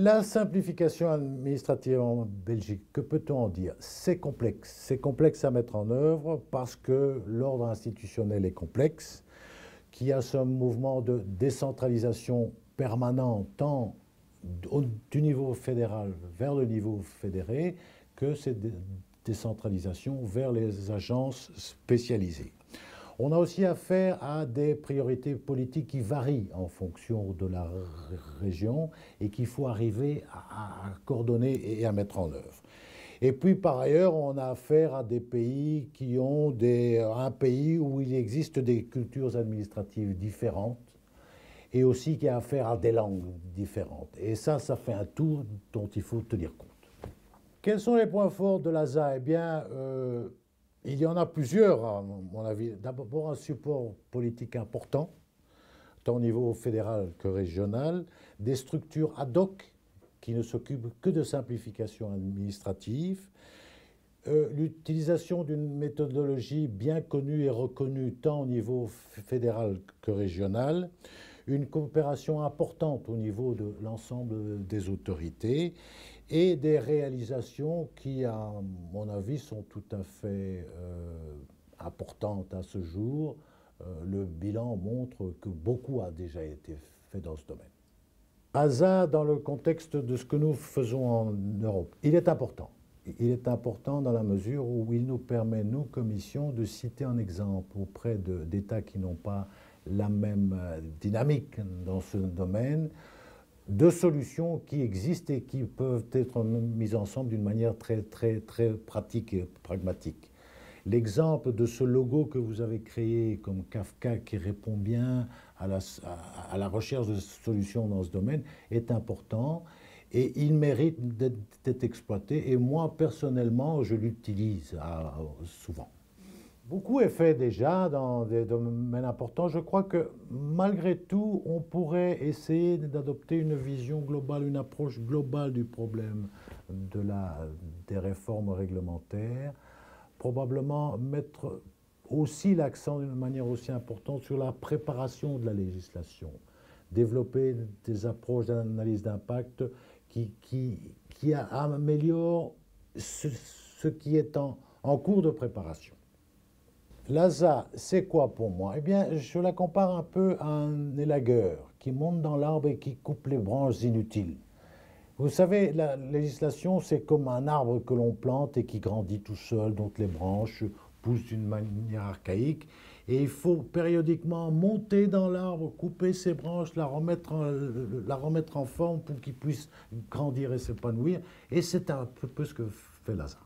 La simplification administrative en Belgique, que peut-on en dire? C'est complexe. C'est complexe à mettre en œuvre parce que l'ordre institutionnel est complexe, qu'il y a ce mouvement de décentralisation permanent, tant du niveau fédéral vers le niveau fédéré, que cette décentralisation vers les agences spécialisées. On a aussi affaire à des priorités politiques qui varient en fonction de la région et qu'il faut arriver à coordonner et à mettre en œuvre. Et puis par ailleurs, on a affaire à des pays qui ont un pays où il existe des cultures administratives différentes et aussi qui a affaire à des langues différentes. Et ça fait un tout dont il faut tenir compte. Quels sont les points forts de l'ASA? Eh bien, il y en a plusieurs, à mon avis. D'abord, un support politique important, tant au niveau fédéral que régional, des structures ad hoc qui ne s'occupent que de simplification administrative, l'utilisation d'une méthodologie bien connue et reconnue tant au niveau fédéral que régional, une coopération importante au niveau de l'ensemble des autorités et des réalisations qui, à mon avis, sont tout à fait importantes à ce jour. Le bilan montre que beaucoup a déjà été fait dans ce domaine. ASA, dans le contexte de ce que nous faisons en Europe, il est important. Il est important dans la mesure où il nous permet, nous, Commission, de citer un exemple auprès d'États qui n'ont pas la même dynamique dans ce domaine, de solutions qui existent et qui peuvent être mises ensemble d'une manière très pratique et pragmatique. L'exemple de ce logo que vous avez créé comme Kafka qui répond bien à la recherche de solutions dans ce domaine est important et il mérite d'être exploité. Et moi, personnellement, je l'utilise souvent. Beaucoup est fait déjà dans des domaines importants. Je crois que malgré tout, on pourrait essayer d'adopter une vision globale, une approche globale du problème des réformes réglementaires. Probablement mettre aussi l'accent d'une manière aussi importante sur la préparation de la législation. Développer des approches d'analyse d'impact qui améliorent ce qui est en cours de préparation. L'ASA, c'est quoi pour moi? Eh bien, je la compare un peu à un élagueur qui monte dans l'arbre et qui coupe les branches inutiles. Vous savez, la législation, c'est comme un arbre que l'on plante et qui grandit tout seul, dont les branches poussent d'une manière archaïque. Et il faut périodiquement monter dans l'arbre, couper ses branches, la remettre en forme pour qu'il puisse grandir et s'épanouir. Et c'est un peu ce que fait l'ASA.